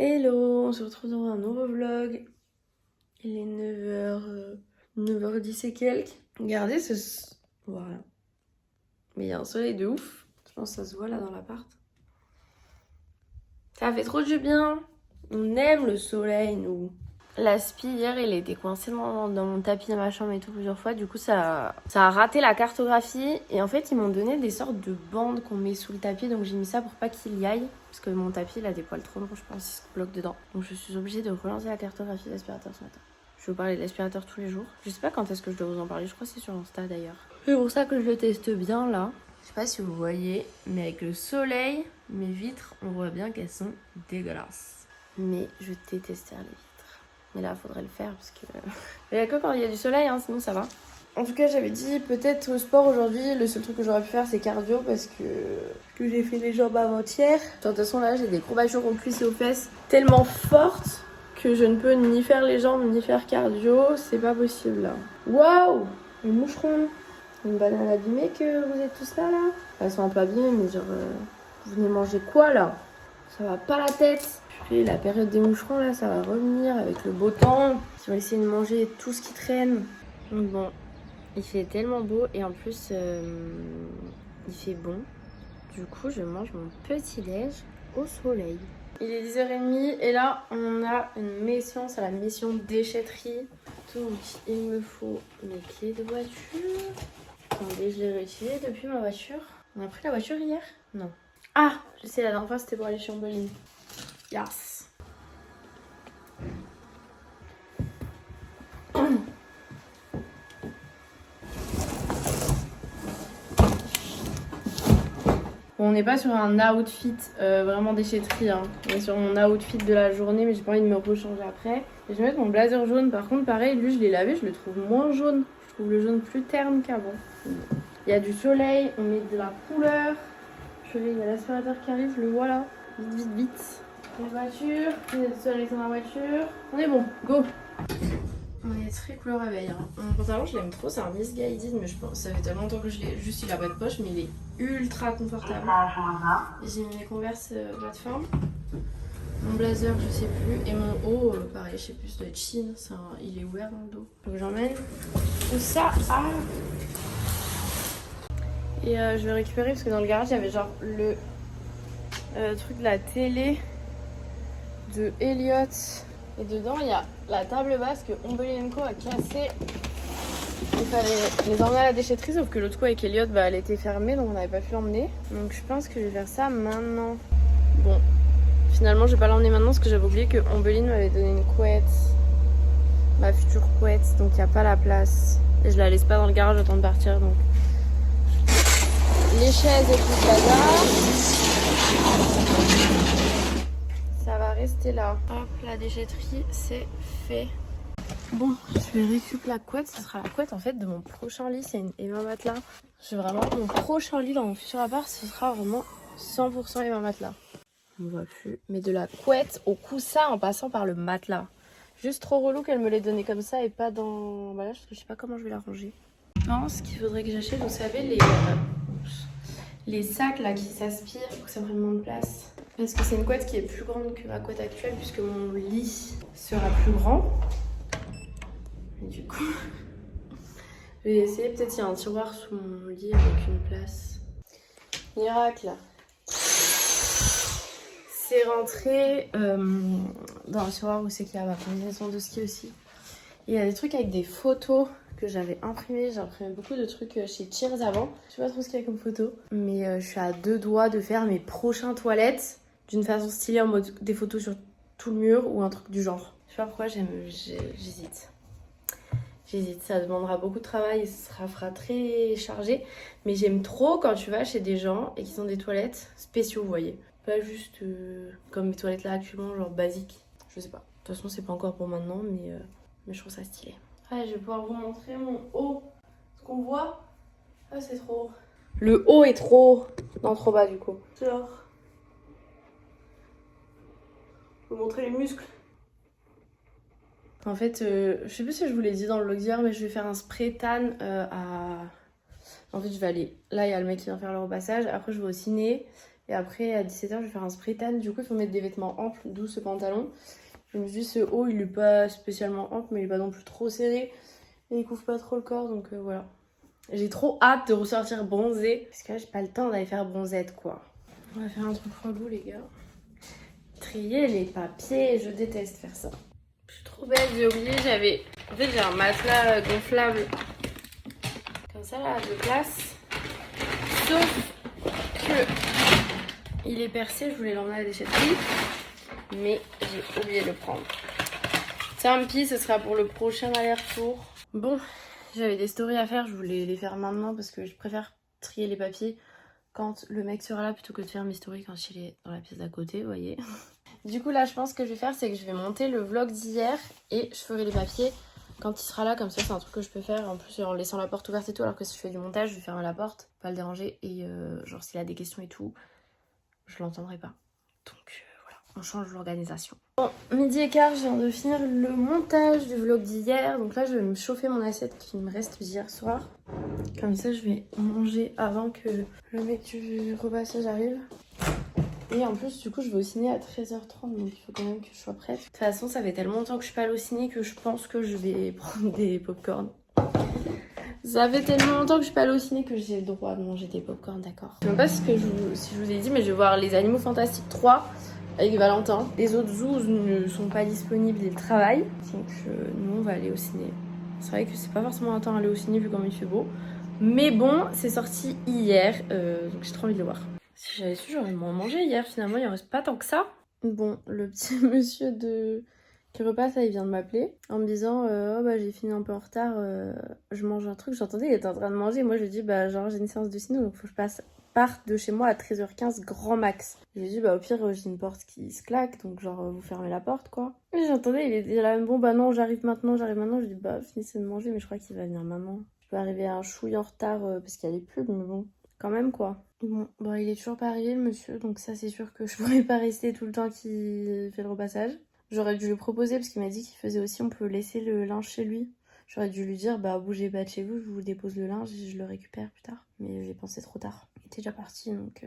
Hello, on se retrouve dans un nouveau vlog. Il est 9h10 et quelques. Regardez ce... Voilà. Mais il y a un soleil de ouf. Je pense que ça se voit là dans l'appart. Ça fait trop du bien. On aime le soleil, nous. L'aspi, hier, il était coincé dans mon tapis dans ma chambre et tout plusieurs fois. Du coup, ça a raté la cartographie. Et en fait, ils m'ont donné des sortes de bandes qu'on met sous le tapis. Donc, j'ai mis ça pour pas qu'il y aille. Parce que mon tapis, il a des poils trop longs, je pense, il se bloque dedans. Donc, je suis obligée de relancer la cartographie de l'aspirateur ce matin. Je vais vous parler de l'aspirateur tous les jours. Je sais pas quand est-ce que je dois vous en parler. Je crois que c'est sur Insta d'ailleurs. C'est pour ça que je le teste bien là. Je sais pas si vous voyez, mais avec le soleil, mes vitres, on voit bien qu'elles sont dégueulasses. Mais je déteste faire les vitres. Mais là, il faudrait le faire parce que... Il n'y a que quand il y a du soleil, hein, sinon ça va. En tout cas, j'avais dit peut-être sport aujourd'hui. Le seul truc que j'aurais pu faire, c'est cardio parce que j'ai fait les jambes avant-hier. De toute façon, là, j'ai des courbatures aux cuisses et aux fesses tellement fortes que je ne peux ni faire les jambes ni faire cardio. C'est pas possible, là. Waouh! Les moucherons! Une banane abîmée que vous êtes tous là, là? Elles sont un peu abîmées, mais genre... vous venez manger quoi, là? Ça va pas la tête. Puis la période des moucherons là, ça va revenir avec le beau temps. Ils vont essayer de manger tout ce qui traîne. Donc bon, il fait tellement beau et en plus il fait bon. Du coup, je mange mon petit déj au soleil. Il est 10h30 et là, on a une mission, c'est la mission déchetterie. Donc, il me faut mes clés de voiture. Attendez, je les réutilisé depuis ma voiture. On a pris la voiture hier? Non. Ah, je sais, la dernière fois, c'était pour aller chez Ombeline. Yes. Bon, on n'est pas sur un outfit vraiment déchetterie, hein. On est sur mon outfit de la journée, mais j'ai pas envie de me rechanger après. Et je vais mettre mon blazer jaune. Par contre, pareil, lui, je l'ai lavé, je le trouve moins jaune. Je trouve le jaune plus terne qu'avant. Il y a du soleil, on met de la couleur. Il y a l'aspirateur qui arrive, je le vois là. Vite, vite, vite. Les voitures, il y a du soleil dans la voiture. On est bon, go! On est très couleur abeille. Hein. Mon pantalon, je l'aime trop, c'est un Missguided, mais je pense ça fait tellement longtemps que je l'ai. Juste, il a pas de poche, mais il est ultra confortable. J'ai mis mes Converse plateforme. Mon blazer, je sais plus. Et mon haut, pareil, je sais plus, ça doit être Chine. Il est ouvert dans le dos. Donc j'emmène tout ça à. Et je vais récupérer parce que dans le garage, il y avait genre le truc de la télé de Elliot. Et dedans, il y a la table basse que Ombeline & Co a cassée. Il fallait les emmener à la déchetterie, sauf que l'autre coup avec Elliot, elle était fermée, donc on n'avait pas pu l'emmener. Donc je pense que je vais faire ça maintenant. Bon, finalement, je vais pas l'emmener maintenant parce que j'avais oublié que Ombeline m'avait donné une couette. Ma future couette, donc il n'y a pas la place. Et je la laisse pas dans le garage, j'attends de partir, donc... Les chaises et tout le bazar. Ça va rester là. Hop, la déchetterie, c'est fait. Bon, je vais récupérer la couette. Ce sera la couette en fait de mon prochain lit. C'est une Emma Matelas. Je vais vraiment... Mon prochain lit dans mon futur appart, ce sera vraiment 100% Emma Matelas. On ne voit plus. Mais de la couette au coussin en passant par le matelas. Juste trop relou qu'elle me l'ait donné comme ça et pas dans l'emballage parce que je sais pas comment je vais la ranger. Je pense qu'il faudrait que j'achète, vous savez, les sacs là qui s'aspirent pour que ça prenne moins de place. Parce que c'est une couette qui est plus grande que ma couette actuelle puisque mon lit sera plus grand. Et du coup, je vais essayer. Peut-être qu'il y a un tiroir sous mon lit avec une place. Miracle. C'est rentré dans le tiroir où c'est qu'il y a ma combinaison de ski aussi. Et il y a des trucs avec des photos que j'avais imprimées. J'ai imprimé beaucoup de trucs chez Cheers avant. Je sais pas trop ce qu'il y a comme photo. Mais je suis à 2 doigts de faire mes prochaines toilettes d'une façon stylée en mode des photos sur tout le mur ou un truc du genre. Je sais pas pourquoi j'hésite. J'hésite, ça demandera beaucoup de travail et ça fera très chargé. Mais j'aime trop quand tu vas chez des gens et qu'ils ont des toilettes spéciaux, vous voyez. Pas juste comme mes toilettes là actuellement, genre basiques. Je sais pas. De toute façon, c'est pas encore pour maintenant, mais je trouve ça stylé. Ah, je vais pouvoir vous montrer mon haut. Ce qu'on voit. Ah, c'est trop haut. Le haut est trop haut. Non, trop bas du coup. Genre. Je vais vous montrer les muscles. En fait, je sais plus si je vous l'ai dit dans le vlog d'hier, mais je vais faire un spray tan à... En fait, je vais aller... Là, il y a le mec qui vient faire le repassage. Après, je vais au ciné. Et après, à 17h, je vais faire un spray tan. Du coup, il faut mettre des vêtements amples, d'où ce pantalon. Je me suis dit, ce haut, il est pas spécialement ample, mais il est pas non plus trop serré. Et il couvre pas trop le corps, donc voilà. J'ai trop hâte de ressortir bronzée. Parce que là, j'ai pas le temps d'aller faire bronzette, quoi. On va faire un truc relou, les gars. Trier les papiers, je déteste faire ça. Je suis trop bête, j'ai oublié, j'avais... En fait, j'ai un matelas gonflable. Comme ça, là, de place. Sauf que... il est percé, je voulais l'emmener à la déchetterie. Mais j'ai oublié de le prendre. Tant pis, ce sera pour le prochain aller-retour. Bon, j'avais des stories à faire, je voulais les faire maintenant parce que je préfère trier les papiers quand le mec sera là plutôt que de faire mes stories quand il est dans la pièce d'à côté, vous voyez. Du coup là je pense que je vais faire c'est que je vais monter le vlog d'hier et je ferai les papiers quand il sera là, comme ça c'est un truc que je peux faire en plus en laissant la porte ouverte et tout, alors que si je fais du montage je vais fermer la porte, pas le déranger et genre s'il a des questions et tout, je l'entendrai pas. Donc voilà, on change l'organisation. Bon, midi et quart, je viens de finir le montage du vlog d'hier. Donc là, je vais me chauffer mon assiette qui me reste d'hier soir. Comme ça, je vais manger avant que le mec du repassage arrive. Et en plus, du coup, je vais au ciné à 13h30. Donc il faut quand même que je sois prête. De toute façon, ça fait tellement longtemps que je suis pas allée au ciné que je pense que je vais prendre des pop-corn. Ça fait tellement longtemps que je suis pas allée au ciné que j'ai le droit de manger des pop-corn, d'accord. Je sais même pas si je vous ai dit, mais je vais voir Les Animaux Fantastiques 3. Avec Valentin. Les autres zoos ne sont pas disponibles, ils travaillent. Donc nous on va aller au ciné. C'est vrai que c'est pas forcément un temps à aller au ciné vu comme il fait beau. Mais bon, c'est sorti hier, donc j'ai trop envie de le voir. Si j'avais su, j'aurais moins mangé hier, finalement il en reste pas tant que ça. Bon, le petit monsieur qui repasse là, il vient de m'appeler en me disant oh bah j'ai fini un peu en retard, je mange un truc. J'entendais il était en train de manger, moi je lui dis bah genre j'ai une séance de ciné donc faut que je parte de chez moi à 13h15 grand max. Je lui ai dit bah au pire j'ai une porte qui se claque donc genre vous fermez la porte quoi. Et j'entendais il était là bon bah non j'arrive maintenant. Je lui dis bah finissez de manger mais je crois qu'il va venir maintenant. Je peux arriver un chouille en retard parce qu'il y a les pubs mais bon quand même quoi. Bon il est toujours pas arrivé le monsieur donc ça c'est sûr que je pourrais pas rester tout le temps qu'il fait le repassage. J'aurais dû lui proposer parce qu'il m'a dit qu'il faisait aussi on peut laisser le linge chez lui. J'aurais dû lui dire bah bougez pas de chez vous, je vous dépose le linge et je le récupère plus tard. Mais j'ai pensé trop tard. Il était déjà parti donc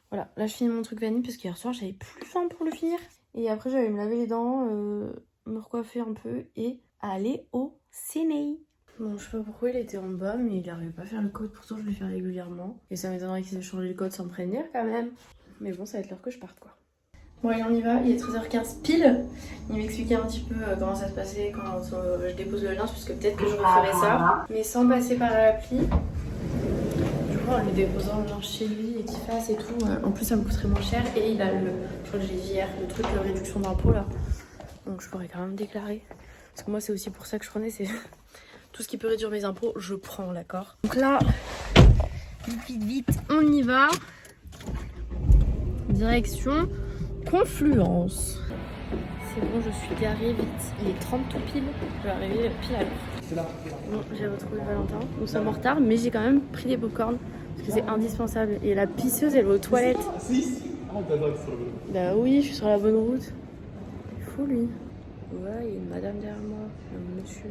voilà. Là je finis mon truc vanille parce qu'hier soir j'avais plus faim pour le finir. Et après j'allais me laver les dents, me recoiffer un peu et aller au ciné. Bon je sais pas pourquoi il était en bas mais il arrivait pas à faire le code, pourtant je le fais régulièrement. Et ça m'étonnerait qu'il ait changé le code sans me prévenir quand même. Mais bon ça va être l'heure que je parte quoi. Bon allez on y va, il est 13h15 pile. Il m'expliquait un petit peu comment ça se passait quand je dépose le linge, puisque peut-être que je referai ça, mais sans passer par l'appli. Du coup en lui déposant le linge chez lui et qu'il fasse et tout, en plus ça me coûterait moins cher. Et il a je crois que j'ai dit hier, le truc de réduction d'impôt là. Donc je pourrais quand même déclarer. Parce que moi c'est aussi pour ça que je prenais, c'est tout ce qui peut réduire mes impôts, je prends, d'accord. Donc là, vite, on y va. Direction Confluence. C'est bon, je suis garée vite. Il est 30 tout pile. Je vais arriver pile à l'heure. Bon, j'ai retrouvé Valentin. Nous sommes en retard, mais j'ai quand même pris des popcorn parce que c'est indispensable. Et la pisseuse, elle va aux toilettes. Bah oui, je suis sur la bonne route. Il est fou lui. Ouais, il y a une madame derrière moi, un monsieur.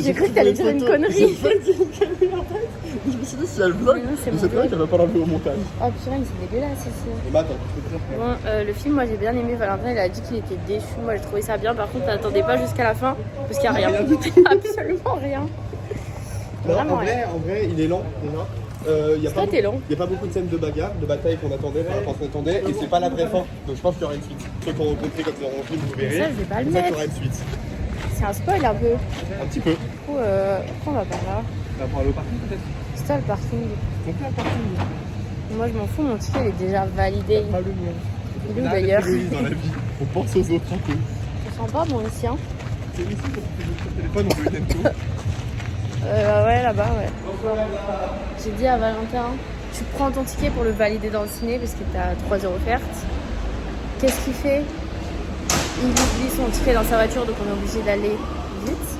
J'ai cru que t'allais dire une connerie. J'ai pas dit une connerie en fait. Je me suis dit si elle vlog, c'est vrai qu'elle va pas l'enlever au montage. Oh putain, c'est dégueulasse ici. Bah attends, je peux te dire. Bon, le film, moi j'ai bien aimé. Valentin, il a dit qu'il était déçu. Moi j'ai trouvé ça bien. Par contre, n'attendez pas jusqu'à la fin parce qu'il n'y a rien. Absolument rien. Non, en vrai, il est lent déjà. Il n'y a pas beaucoup de scènes de bagarre, de bataille qu'on attendait par rapport à ce qu'on attendait. Et c'est pas la vraie fin. Donc je pense qu'il y aura une suite. Ceux qui ont compris quand ils auront vu, vous verrez. Ça, je vais pas le mettre. mettre. Il y aura une suite. C'est un spoil un peu. Un petit peu. Du coup, pourquoi on va par là? On va aller au parking peut-être. C'est ça le parking. Complet le parking. Moi je m'en fous, mon ticket il est déjà validé. Pas le mien. Il est où d'ailleurs? Dans la vie. On pense aux autres un peu. C'est sympa bon ici hein. C'est ici quand tu fais le téléphone, on veut une tempo. Ouais là-bas ouais. J'ai dit à Valentin, tu prends ton ticket pour le valider dans le ciné parce que t'as 3 heures offertes. Qu'est-ce qu'il fait? Il oublie son ticket dans sa voiture donc on est obligé d'aller vite.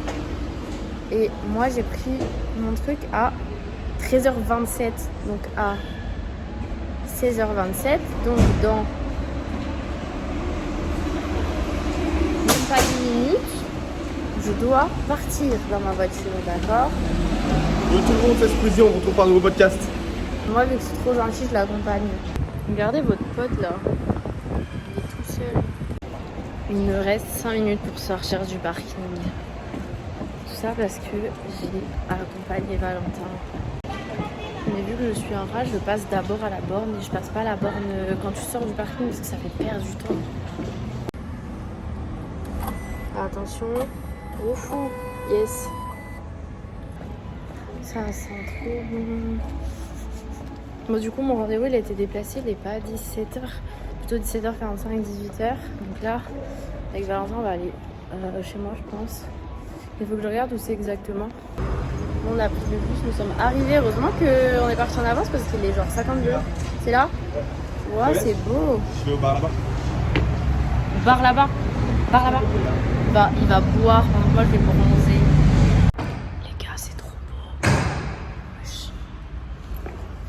Et moi j'ai pris mon truc à 13h27 donc à 16h27 donc dans même pas 10 minutes je dois partir dans ma voiture, d'accord? Tout le monde s'est Squeezie, on retrouve par un nouveau podcast. Moi, vu que c'est trop gentil, je l'accompagne. Regardez votre pote là. Il est tout seul. Il me reste 5 minutes pour sortir du parking. Tout ça parce que j'ai accompagné Valentin. Mais vu que je suis en rage, je passe d'abord à la borne et je passe pas à la borne quand tu sors du parking parce que ça fait perdre du temps. Attention, au fou, yes. Ça sent trop bon. Bon, du coup, mon rendez-vous il a été déplacé, il est pas à 17h, plutôt 17h45, 18h. Donc là, avec Valentin, on va aller chez moi, je pense. Il faut que je regarde où c'est exactement. On a pris le bus, nous sommes arrivés. Heureusement qu'on est parti en avance parce qu'il est genre 52. C'est là? Ouais, c'est beau. Je vais au bar là-bas. Bar là-bas. Bar là-bas. Il va boire pendant que moi je vais bronzer. Les gars, c'est trop beau.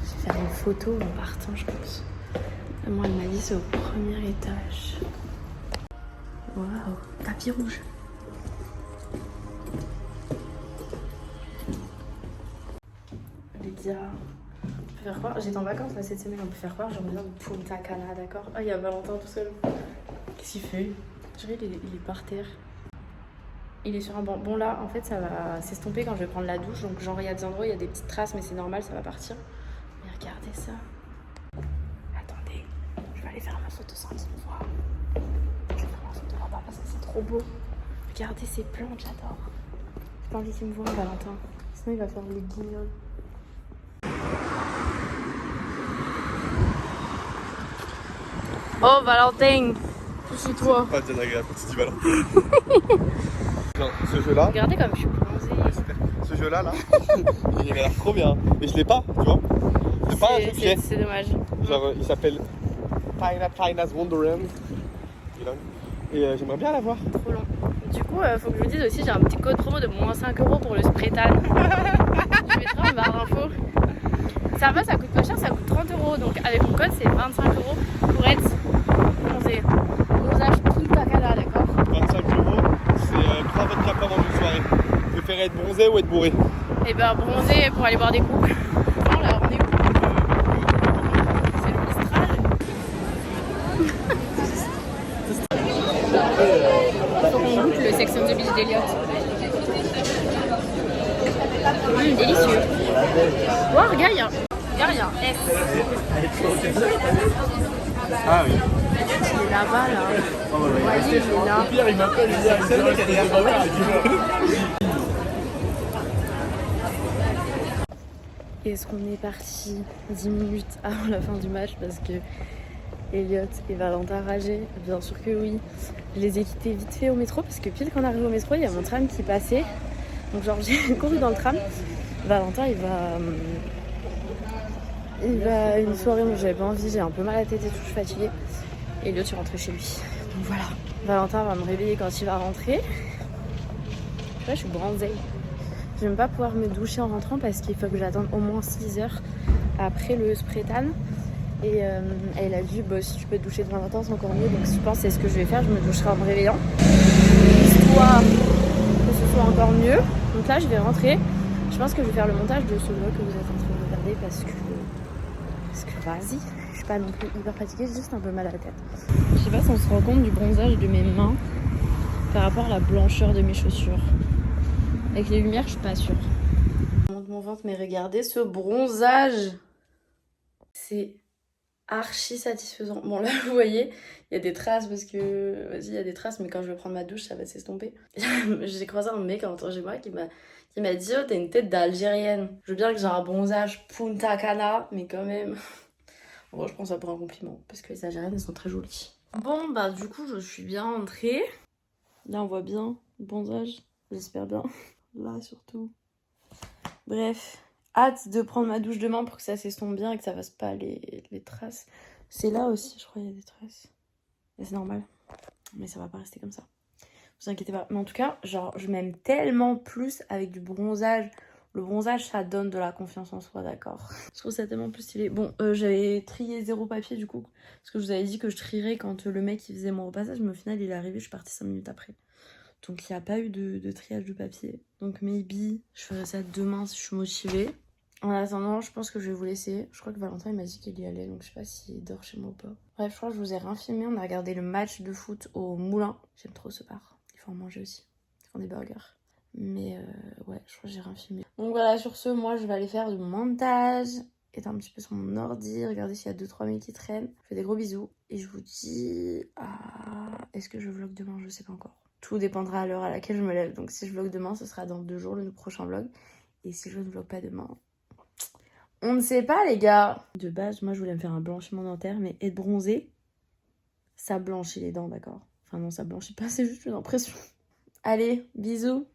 Je vais faire une photo en partant, je pense. Moi, elle m'a dit c'est au premier étage. Waouh, tapis rouge. Lydia, on peut faire croire. J'étais en vacances là cette semaine, on peut faire croire. Je reviens de Punta Cana, d'accord? Ah, il y a Valentin tout seul. Qu'est-ce qu'il fait? Je dirais il est par terre. Il est sur un banc. Bon, là, en fait, ça va s'estomper quand je vais prendre la douche. Donc, genre, il y a des endroits, il y a des petites traces, mais c'est normal, ça va partir. Mais regardez ça. Attendez, je vais aller faire ma photo sans qu'il me voie. Je vais faire ma photo là-bas parce que c'est trop beau. Regardez ces plantes, j'adore. J'ai pas envie qu'il me voie, Valentin. Sinon, il va faire les guignols. Oh, Valentin, je suis toi. Pas bien agréable, petit Valentin. Non, ce jeu-là. Regardez comme je suis bronzée. Ce jeu-là, il a l'air trop bien. Mais je l'ai pas, tu vois. C'est pas un jeu que j'ai. C'est dommage. Genre, il s'appelle Tina's Wonderland. Et j'aimerais bien l'avoir. Trop long. Du coup, faut que je vous dise aussi, j'ai un petit code promo de moins 5 € pour le spray tan. Je mettrai en barre d'infos. Ça va, ça coûte pas cher, ça coûte 30 €. Donc avec mon code, c'est 25 € pour être bronzé. Bronzage Punta Cana, d'accord? 25 €, c'est 3 vodka pendant une soirée. Vous préférez être bronzé ou être bourré? Et ben bronzé pour aller boire des coups. Non, là, on est où? C'est le Mistral. Faut qu'on goûte le Sex and the Beach d'Eliott. Délicieux. Oh, regarde, il y a un S. Ah oui. Il est là-bas, là. Voyez, il est là. Pierre, il m'appelle, il dit c'est le mec qui est derrière. Est-ce qu'on est parti 10 minutes avant la fin du match parce que Eliott et Valentin rageaient? Bien sûr que oui. Je les ai quittés vite fait au métro parce que pile quand on arrive au métro, il y a mon tram qui passait. Donc genre j'ai couru dans le tram. Valentin il va à une soirée où j'avais pas envie, j'ai un peu mal à la tête et tout, je suis fatiguée. Et Eliott est rentré chez lui. Donc voilà. Valentin va me réveiller quand il va rentrer. Je suis bronzée. Je vais même pas pouvoir me doucher en rentrant parce qu'il faut que j'attende au moins 6 heures après le spray tan. Et elle a dit bah, si tu peux te doucher devant matin c'est encore mieux. Donc je pense que c'est ce que je vais faire, je me doucherai en me réveillant. Histoire que ce soit encore mieux. Donc là je vais rentrer. Je pense que je vais faire le montage de ce vlog que vous êtes en train de regarder parce que vas-y, je suis pas non plus hyper fatiguée, j'ai juste un peu mal à la tête. Je sais pas si on se rend compte du bronzage de mes mains par rapport à la blancheur de mes chaussures. Avec les lumières, je suis pas sûre. Je monte mon ventre, mais regardez ce bronzage. C'est archi satisfaisant. Bon là, vous voyez, il y a des traces parce que... Vas-y, il y a des traces, mais quand je vais prendre ma douche, ça va s'estomper. J'ai croisé un mec en rentrant chez moi qui m'a dit « Oh, t'as une tête d'Algérienne. » Je veux bien que j'ai un bronzage Punta Cana, mais quand même... En vrai, je prends ça pour un compliment, parce que les Algériennes, elles sont très jolies. Bon, bah du coup, je suis bien entrée. Là, on voit bien le bronzage. J'espère bien. Là, surtout. Bref, hâte de prendre ma douche demain pour que ça s'estompe bien et que ça fasse pas les traces. C'est là aussi, je crois, il y a des traces. Et c'est normal. Mais ça va pas rester comme ça. Vous inquiétez pas. Mais en tout cas, genre, je m'aime tellement plus avec du bronzage. Le bronzage, ça donne de la confiance en soi, d'accord? Je trouve ça tellement plus stylé. Bon, j'avais trié 0 papier, du coup. Parce que je vous avais dit que je trierais quand le mec, il faisait mon repassage. Mais au final, il est arrivé, je suis partie 5 minutes après. Donc il n'y a pas eu de triage de papier. Donc maybe je ferai ça demain si je suis motivée. En attendant, je pense que je vais vous laisser. Je crois que Valentin il m'a dit qu'il y allait, donc je sais pas s'il dort chez moi ou pas. Bref, je crois que je vous ai rien filmé. On a regardé le match de foot au Moulin. J'aime trop ce bar. Il faut en manger aussi. Ils font des burgers. Mais ouais, je crois que j'ai rien filmé. Donc voilà, sur ce, moi je vais aller faire du montage, être un petit peu sur mon ordi, regarder s'il y a 2-3 mails qui traînent. Je fais des gros bisous et je vous dis... est-ce que je vlog demain? Je sais pas encore. Tout dépendra à l'heure à laquelle je me lève. Donc si je vlog demain, ce sera dans 2 jours le prochain vlog. Et si je ne vlog pas demain... on ne sait pas les gars. De base, moi je voulais me faire un blanchiment dentaire, mais être bronzé, ça blanchit les dents, d'accord? Enfin non, ça blanchit pas, c'est juste une impression. Allez, bisous.